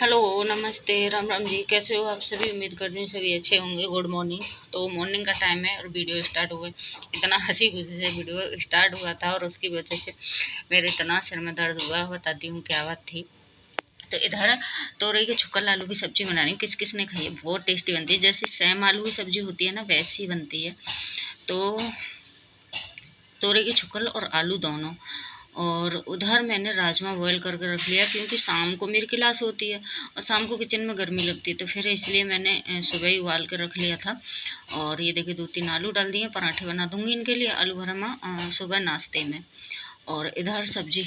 Hello, नमस्ते, राम राम जी। कैसे हो आप सभी? उम्मीद करती हूँ सभी अच्छे होंगे। Good morning. तो मॉर्निंग का टाइम है और वीडियो स्टार्ट हो गई। इतना हंसी खुशी से वीडियो स्टार्ट हुआ था और उसकी वजह से मेरे इतना सिर में दर्द हुआ। बताती हूँ क्या बात थी। तो इधर तोरई के छुक्कर आलू की सब्जी बना रही हूँ। किस किस ने खाई है? बहुत टेस्टी बनती है। जैसे सेम आलू की सब्जी होती है ना, वैसी बनती है। तो तोरई के छुक्कर और आलू दोनों। और उधर मैंने राजमा बॉयल करके रख लिया, क्योंकि शाम को मेरी क्लास होती है और शाम को किचन में गर्मी लगती है, तो फिर इसलिए मैंने सुबह ही उबाल के रख लिया था। और ये देखिए 2-3 आलू डाल दिए। पराठे बना दूंगी इनके लिए, आलू भरमा सुबह नाश्ते में। और इधर सब्जी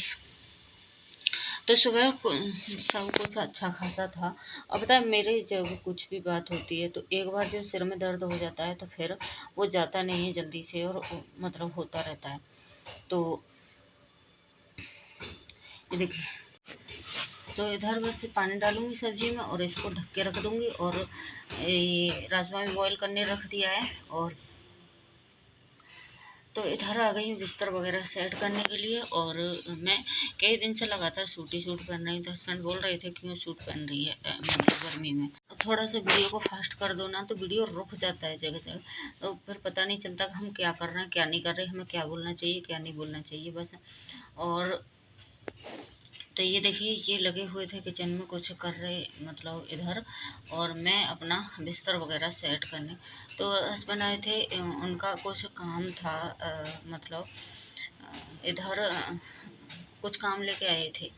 तो सुबह सब कुछ अच्छा खासा था। अब पता है, मेरे जब कुछ भी बात होती है तो एक बार जब सिर में दर्द हो जाता है तो फिर वो जाता नहीं है जल्दी से, और मतलब होता रहता है। तो ये देखिए, तो इधर बस पानी डालूंगी सब्जी में और इसको ढक के रख दूंगी। और ये राजमा भी बॉईल करने रख दिया है। और तो इधर आ गई हूँ बिस्तर वगैरह सेट करने के लिए। और मैं कई दिन से लगातार सूट पहन रही थी। हस्बैंड बोल रहे थे क्यों सूट पहन रही है मतलब गर्मी में। थोड़ा सा वीडियो को फास्ट कर दो ना तो वीडियो रुक जाता है जगह जगह, तो फिर पता नहीं चलता कि हम क्या कर रहे हैं क्या नहीं कर रहे, हमें क्या बोलना चाहिए क्या नहीं बोलना चाहिए बस। और तो ये देखिए, ये लगे हुए थे किचन में कुछ कर रहे मतलब इधर, और मैं अपना बिस्तर वगैरह सेट करने। तो हस्बैंड आए थे, उनका कुछ काम था, मतलब इधर कुछ काम लेके आए थे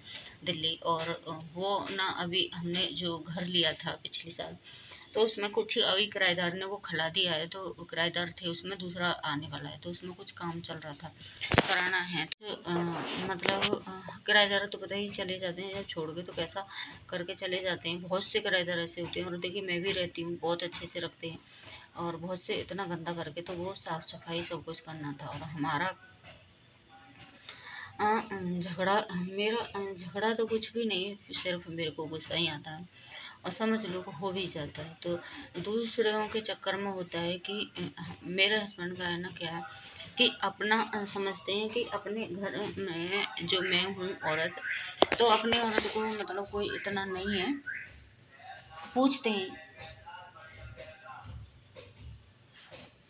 दिल्ली। और वो ना अभी हमने जो घर लिया था पिछले साल, तो उसमें कुछ अभी किराएदार ने वो खिला दिया है। तो किराएदार थे, उसमें दूसरा आने वाला है, तो उसमें कुछ काम चल रहा था, कराना है। तो मतलब किराएदार तो पता ही चले जाते हैं, जब छोड़ के तो कैसा करके चले जाते हैं। बहुत से किराएदार ऐसे होते हैं। और देखिए, मैं भी रहती हूँ, बहुत अच्छे से रखते हैं। और बहुत से इतना गंदा करके, तो वो साफ़ सफाई सब कुछ करना था। और हमारा झगड़ा मेरा झगड़ा तो कुछ भी नहीं, सिर्फ मेरे को गुस्सा ही आता है और समझ लो को हो भी जाता है। तो दूसरों के चक्कर में होता है कि मेरे हस्बैंड का है ना, क्या है कि अपना समझते हैं कि अपने घर में जो मैं हूँ औरत, तो अपनी औरत को मतलब कोई इतना नहीं है, पूछते हैं।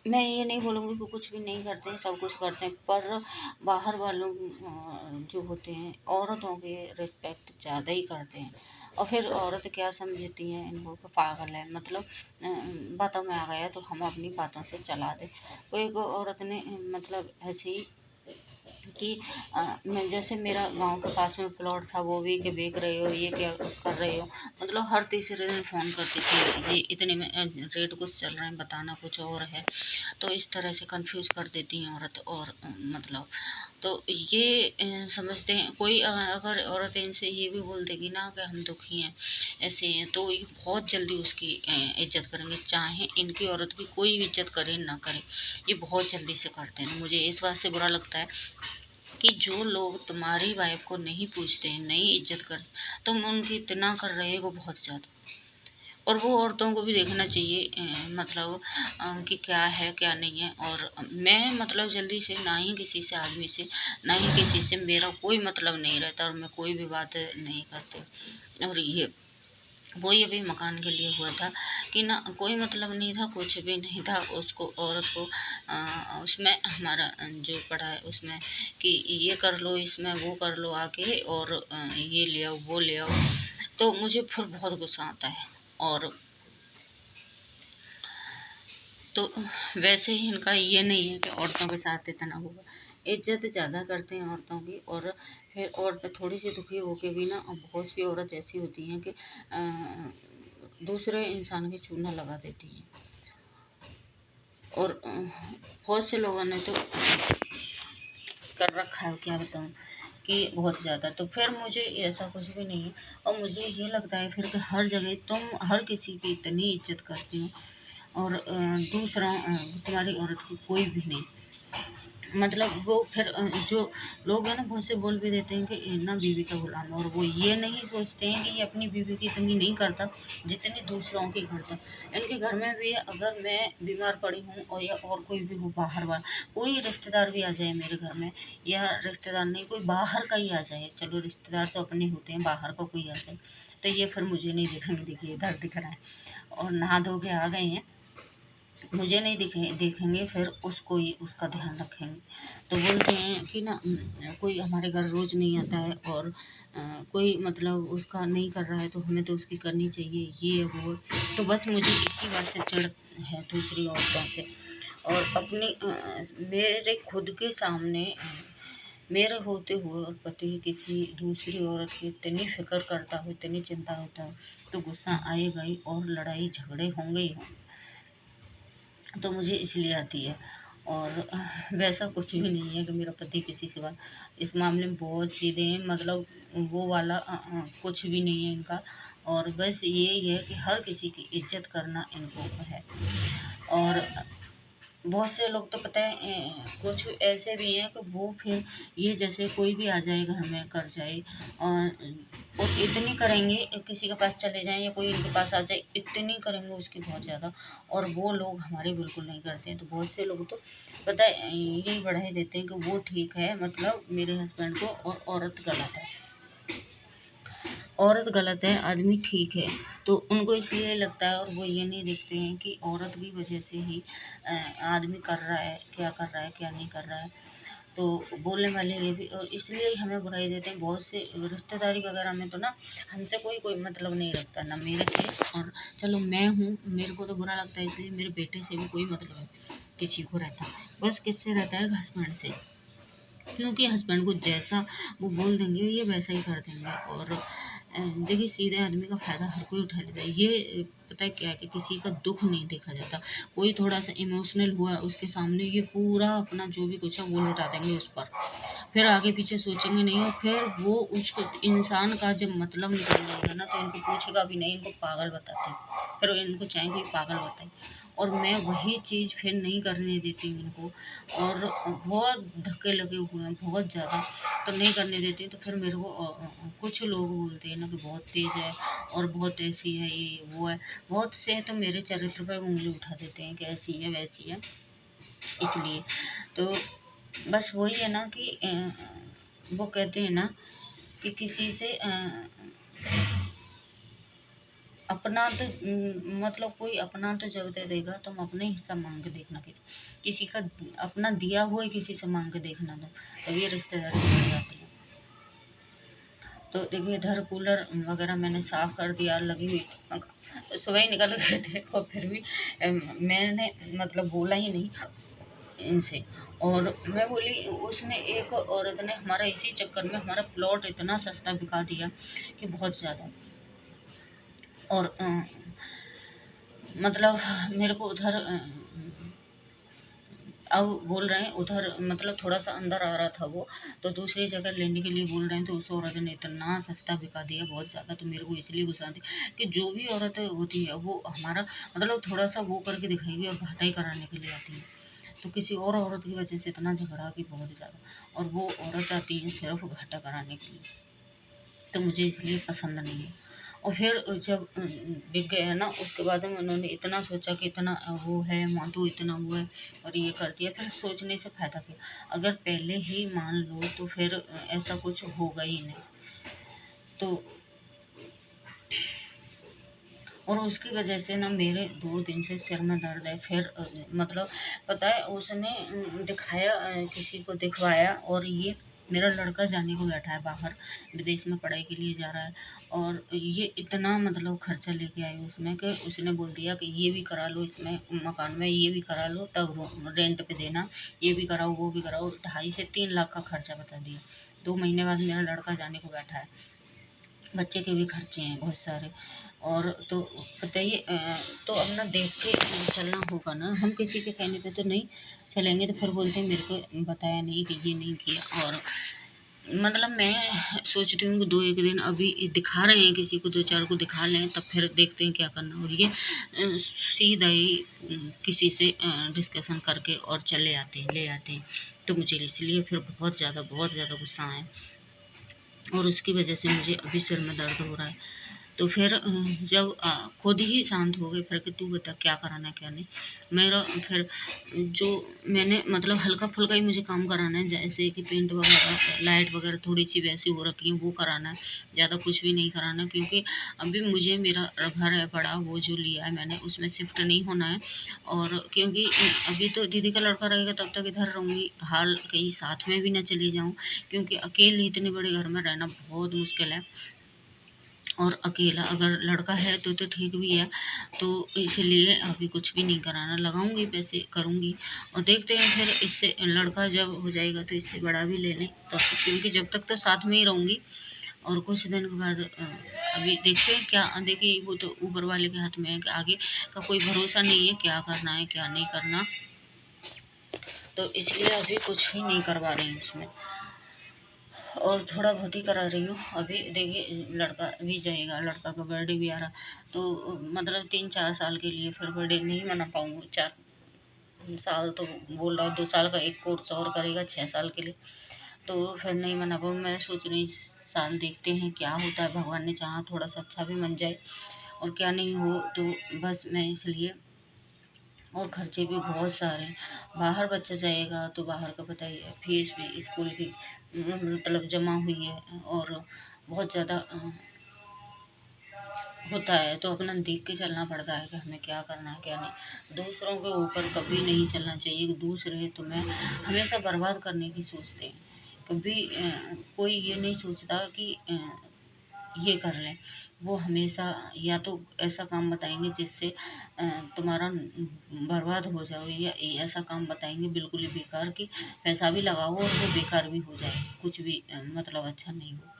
मैं ये नहीं बोलूँगी कि कुछ भी नहीं करते हैं, सब कुछ करते हैं, पर बाहर वालों जो होते हैं औरतों के रिस्पेक्ट ज़्यादा ही करते हैं। और फिर औरत क्या समझती हैं इनको कि पागल है, मतलब बातों में आ गया तो हम अपनी बातों से चला दें। कोई को औरत ने मतलब ऐसे ही कि मैं जैसे मेरा गांव के पास में प्लॉट था, वो भी कि बेच रहे हो, ये क्या कर रहे हो, मतलब हर तीसरे दिन फ़ोन करती थी, ये इतने में रेट कुछ चल रहे हैं, बताना कुछ और है। तो इस तरह से कंफ्यूज कर देती हैं औरत। और मतलब तो ये समझते हैं कोई अगर औरत इनसे ये भी बोल देगी ना कि हम दुखी हैं, ऐसे हैं, तो ये बहुत जल्दी उसकी इज्जत करेंगे, चाहे इनकी औरत की कोई भी इज्जत करे ना करे, ये बहुत जल्दी से करते हैं। मुझे इस बात से बुरा लगता है कि जो लोग तुम्हारी वाइफ को नहीं पूछते हैं, नहीं इज्जत करते, तुम उनकी इतना कर रहे हो बहुत ज़्यादा। और वो औरतों को भी देखना चाहिए मतलब कि क्या है क्या नहीं है। और मैं मतलब जल्दी से ना ही किसी से आदमी से ना ही किसी से मेरा कोई मतलब नहीं रहता, और मैं कोई भी बात नहीं करती। और ये वही अभी मकान के लिए हुआ था कि ना कोई मतलब नहीं था, कुछ भी नहीं था उसको, औरत को उसमें हमारा जो पड़ा है उसमें कि ये कर लो, इसमें वो कर लो आके, और ये ले आओ वो ले आओ। तो मुझे फिर बहुत गुस्सा आता है। और तो वैसे ही इनका ये नहीं है कि औरतों के साथ इतना होगा, इज्जत ज़्यादा करते हैं औरतों की। और फिर औरतें थोड़ी सी दुखी होके भी ना, बहुत सी औरत ऐसी होती हैं कि दूसरे इंसान की चूना लगा देती हैं। और बहुत से लोगों ने तो कर रखा है, क्या बताऊँ, कि बहुत ज़्यादा। तो फिर मुझे ऐसा कुछ भी नहीं है। और मुझे ये लगता है फिर कि हर जगह तुम हर किसी की इतनी इज्जत करती हो, और दूसरा तुम्हारी औरत की कोई भी नहीं। मतलब वो फिर जो लोग हैं ना बहुत से बोल भी देते हैं कि ये ना बीवी का गुलाम है, और वो ये नहीं सोचते हैं कि ये अपनी बीवी की इतनी नहीं करता जितनी दूसरों की करता। इनके घर में भी अगर मैं बीमार पड़ी हूँ और या और कोई भी हो बाहर वाला, कोई रिश्तेदार भी आ जाए मेरे घर में, या रिश्तेदार नहीं कोई बाहर का ही आ जाए, चलो रिश्तेदार तो अपने होते हैं, बाहर का कोई आ जाए तो ये फिर मुझे नहीं दिखेंगे, देखिए इधर दिख रहा है और नहा धो के आ गए हैं, मुझे नहीं देखेंगे फिर उसको ही उसका ध्यान रखेंगे। तो बोलते हैं कि ना कोई हमारे घर रोज़ नहीं आता है और कोई मतलब उसका नहीं कर रहा है तो हमें तो उसकी करनी चाहिए, ये वो। तो बस मुझे इसी बात से चिढ़ है दूसरी औरतों से। और अपनी मेरे खुद के सामने मेरे होते हुए और पति किसी दूसरी औरत की इतनी फिक्र करता हो, इतनी चिंता होता है, तो गुस्सा आएगा ही और लड़ाई झगड़े होंगे ही होंगे। तो मुझे इसलिए आती है। और वैसा कुछ भी नहीं है कि मेरा पति किसी से बात, इस मामले में बहुत सीधे हैं, मतलब वो वाला कुछ भी नहीं है इनका। और बस यही है कि हर किसी की इज्जत करना इनको है। और बहुत से लोग तो पता है कुछ ऐसे भी हैं कि वो फिर ये जैसे कोई भी आ जाए घर में कर जाए और इतनी करेंगे, किसी के पास चले जाएं या कोई इनके पास आ जाए इतनी करेंगे उसकी बहुत ज़्यादा, और वो लोग हमारे बिल्कुल नहीं करते हैं। तो बहुत से लोग तो पता है यही बढ़ाई देते हैं कि वो ठीक है, मतलब मेरे हस्बैंड को, और औरत गलत है, औरत गलत है आदमी ठीक है। तो उनको इसलिए लगता है और वो ये नहीं देखते हैं कि औरत की वजह से ही आदमी कर रहा है, क्या कर रहा है क्या नहीं कर रहा है। तो बोलने वाले ये भी, और इसलिए हमें बुराई देते हैं। बहुत से रिश्तेदारी वगैरह में तो ना हमसे कोई कोई मतलब नहीं रखता ना मेरे से, और चलो मैं हूँ मेरे को तो बुरा लगता है, इसलिए मेरे बेटे से भी कोई मतलब नहीं किसी को रहता, बस किससे रहता है हस्बैंड से, क्योंकि हस्बैंड को जैसा वो बोल देंगे ये वैसा ही कर देंगे। और देखिए सीधे आदमी का फ़ायदा हर कोई उठा लेता है, ये पता है क्या है कि किसी का दुख नहीं देखा जाता। कोई थोड़ा सा इमोशनल हुआ उसके सामने ये पूरा अपना जो भी कुछ है वो लुटा देंगे उस पर, फिर आगे पीछे सोचेंगे नहीं, और फिर वो उस इंसान का जब मतलब निकल जाएगा ना तो इनको पूछेगा भी नहीं, इनको पागल बताते हैं, फिर इनको चाहे कोई पागल बताए। और मैं वही चीज़ फिर नहीं करने देती हूँ इनको, और बहुत धक्के लगे हुए हैं बहुत ज़्यादा, तो नहीं करने देती। तो फिर मेरे को कुछ लोग बोलते हैं ना कि बहुत तेज़ है और बहुत ऐसी है, ये वो है, बहुत से तो मेरे चरित्र पर उंगली उठा देते हैं कि ऐसी है वैसी है। इसलिए तो बस वही है ना कि वो कहते हैं ना कि किसी से अपना तो मतलब कोई अपना तो जब दे देगा तुम अपने हिस्सा मांग के देखना, किसी का अपना दिया हुआ ही किसी से मांग के देखना, तुम तब ये रिश्तेदारी बढ़ जाती है। तो देखिए इधर कूलर वगैरह मैंने साफ़ कर दिया, लगी हुई थी पंखा, तो सुबह ही निकल गए थे और फिर भी मैंने मतलब बोला ही नहीं इनसे। और मैं बोली, उसने एक औरत ने हमारा इसी चक्कर में हमारा प्लॉट इतना सस्ता बिका दिया कि बहुत ज़्यादा। और मतलब मेरे को उधर अब बोल रहे हैं उधर, मतलब थोड़ा सा अंदर आ रहा था वो, तो दूसरी जगह लेने के लिए बोल रहे हैं, तो उस औरत ने इतना सस्ता बिका दिया बहुत ज़्यादा। तो मेरे को इसलिए गुस्सा आती कि जो भी औरत होती है वो हमारा मतलब थोड़ा सा वो करके दिखाएगी और घाटा ही कराने के लिए आती है। तो किसी और औरत की वजह से इतना झगड़ा कि बहुत ज़्यादा, और वो औरत आती है सिर्फ घाटा कराने के लिए, तो मुझे इसलिए पसंद नहीं है। और फिर जब बिक गया ना उसके बाद में उन्होंने इतना सोचा कि इतना वो है माधु इतना हुआ है और ये कर दिया, फिर सोचने से फ़ायदा क्या। अगर पहले ही मान लो तो फिर ऐसा कुछ होगा ही नहीं। तो और उसकी वजह से ना मेरे 2 दिन से सिर में दर्द है। फिर मतलब पता है उसने दिखाया, किसी को दिखवाया, और ये मेरा लड़का जाने को बैठा है बाहर, विदेश में पढ़ाई के लिए जा रहा है, और ये इतना मतलब खर्चा लेके आई उसमें कि उसने बोल दिया कि ये भी करा लो इसमें मकान में, ये भी करा लो तब रेंट पे देना, ये भी कराओ वो भी कराओ, 2.5 से 3 लाख का खर्चा बता दिया। 2 महीने बाद मेरा लड़का जाने को बैठा है, बच्चे के भी खर्चे हैं बहुत सारे। और तो बताइए तो अब ना देख के चलना होगा ना, हम किसी के कहने पे तो नहीं चलेंगे। तो फिर बोलते हैं मेरे को बताया नहीं कि ये नहीं किया। और मतलब मैं सोचती हूँ कि 2 एक दिन अभी दिखा रहे हैं किसी को, 2 4 को दिखा लें तब फिर देखते हैं क्या करना। और ये सीधा ही किसी से डिस्कशन करके और चले आते हैं ले आते हैं। तो मुझे इसलिए फिर बहुत ज़्यादा गुस्सा आया, और उसकी वजह से मुझे अभी सिर में दर्द हो रहा है। तो फिर जब खुद ही शांत हो गए, फिर कि तू बता क्या कराना है क्या नहीं। मेरा फिर जो मैंने मतलब हल्का फुल्का ही मुझे काम कराना है, जैसे कि पेंट वगैरह, लाइट वगैरह थोड़ी सी वैसी हो रखी है वो कराना है, ज़्यादा कुछ भी नहीं कराना, क्योंकि अभी मुझे मेरा घर है बड़ा, वो जो लिया है मैंने उसमें शिफ्ट नहीं होना है। और क्योंकि अभी तो दीदी का लड़का रहेगा तब तक इधर रहूँगी, हाल कहीं साथ में भी ना चली जाऊँ, क्योंकि अकेले इतने बड़े घर में रहना बहुत मुश्किल है। और अकेला अगर लड़का है तो ठीक भी है। तो इसलिए अभी कुछ भी नहीं कराना, लगाऊंगी पैसे करूंगी, और देखते हैं फिर इससे लड़का जब हो जाएगा तो इससे बड़ा भी ले लें, तो क्योंकि जब तक तो साथ में ही रहूंगी। और कुछ दिन के बाद अभी देखते हैं क्या, देखिए वो तो ऊपर वाले के हाथ में है कि आगे का कोई भरोसा नहीं है, क्या करना है क्या नहीं करना। तो इसलिए अभी कुछ भी नहीं करवा रही हूँ इसमें, और थोड़ा बहुत ही करा रही हूँ। अभी देखिए लड़का भी जाएगा, लड़का का बर्थडे भी आ रहा, तो मतलब 3-4 साल के लिए फिर बर्थडे नहीं मना पाऊँगी। 4 साल तो बोल रहा है, 2 साल का एक कोर्स और करेगा 6 साल के लिए, तो फिर नहीं मना पाऊँ। मैं सोच रही इस साल देखते हैं क्या होता है, भगवान ने चाहा थोड़ा सा अच्छा भी मन जाए, और क्या नहीं हो तो बस मैं इसलिए। और खर्चे भी बहुत सारे हैं, बाहर बच्चा जाएगा तो बाहर का बताइए, फीस भी स्कूल की मतलब जमा हुई है, और बहुत ज़्यादा होता है, तो अपना देख के चलना पड़ता है कि हमें क्या करना है क्या नहीं। दूसरों के ऊपर कभी नहीं चलना चाहिए, कि दूसरे तुम्हें हमेशा बर्बाद करने की सोचते हैं। कभी कोई ये नहीं सोचता कि ये कर लें। वो हमेशा या तो ऐसा काम बताएंगे जिससे तुम्हारा बर्बाद हो जाओ, या ऐसा काम बताएंगे बिल्कुल ही बेकार, कि पैसा भी लगाओ और वो बेकार भी हो जाए, कुछ भी मतलब अच्छा नहीं हो।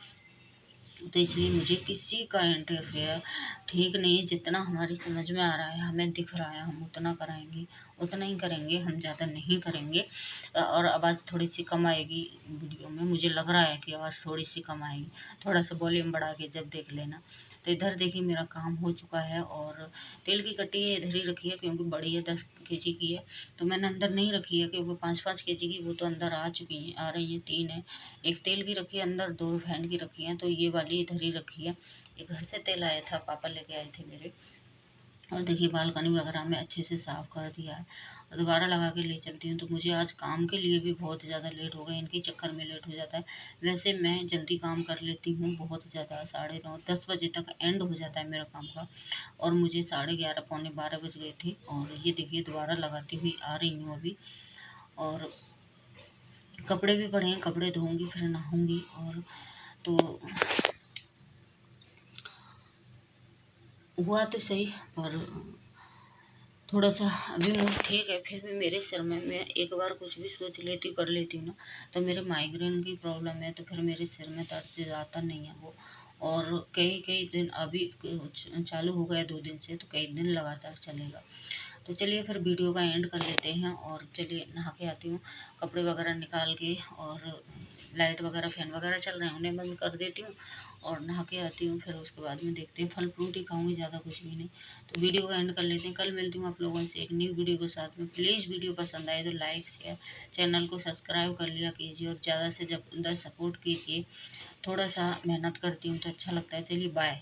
तो इसलिए मुझे किसी का इंटरफेयर ठीक नहीं है। जितना हमारी समझ में आ रहा है, हमें दिख रहा है, हम उतना कराएंगे, उतना ही करेंगे, हम ज़्यादा नहीं करेंगे। और आवाज़ थोड़ी सी कम आएगी वीडियो में, मुझे लग रहा है कि आवाज़ थोड़ी सी कम आएगी, थोड़ा सा वॉल्यूम बढ़ा के जब देख लेना। तो इधर देखिए मेरा काम हो चुका है, और तेल की कट्टी इधर ही रखी है, क्योंकि बड़ी है 10 kg की है, तो मैंने अंदर नहीं रखी है, क्योंकि 5-5 kg की वो तो अंदर आ चुकी हैं, आ रही हैं, 3 है। एक तेल की रखी है अंदर, 2 रिफाइंड की रखी है, तो ये वाली इधर ही रखी है। ये घर से तेल आया था, पापा लेके आए थे मेरे। और देखिए बालकनी वगैरह में अच्छे से साफ़ कर दिया है, और दोबारा लगा के ले चलती हूँ। तो मुझे आज काम के लिए भी बहुत ज़्यादा लेट हो गया, इनके चक्कर में लेट हो जाता है। वैसे मैं जल्दी काम कर लेती हूँ बहुत ज़्यादा, 9:30-10 बजे तक एंड हो जाता है मेरा काम का, और मुझे 11:30 पौने 12 बज गए थे। और ये देखिए दोबारा लगाती हुई आ रही हूँ अभी, और कपड़े भी पड़े हैं, कपड़े धोऊंगी फिर नहाऊंगी। और तो हुआ तो सही, पर थोड़ा सा अभी मूड ठीक है, फिर भी मेरे सिर में, मैं एक बार कुछ भी सोच लेती कर लेती हूँ ना, तो मेरे माइग्रेन की प्रॉब्लम है, तो फिर मेरे सिर में दर्द जाता नहीं है वो। और कई कई दिन अभी चालू हो गया 2 दिन से, तो कई दिन लगातार चलेगा। तो चलिए फिर वीडियो का एंड कर लेते हैं, और चलिए नहा के आती हूँ, कपड़े वगैरह निकाल के, और लाइट वगैरह फैन वगैरह चल रहे हैं उन्हें बंद कर देती हूँ, और नहा के आती हूँ। फिर उसके बाद में देखते हैं, फल फ्रूट ही खाऊंगी, ज़्यादा कुछ भी नहीं। तो वीडियो का एंड कर लेते हैं, कल मिलती हूँ आप लोगों से एक न्यू वीडियो के साथ में। प्लीज़ वीडियो पसंद आए तो लाइक शेयर, चैनल को सब्सक्राइब कर लिया कीजिए, और ज़्यादा से ज़्यादा सपोर्ट कीजिए। थोड़ा सा मेहनत करती हूँ तो अच्छा लगता है। चलिए बाय।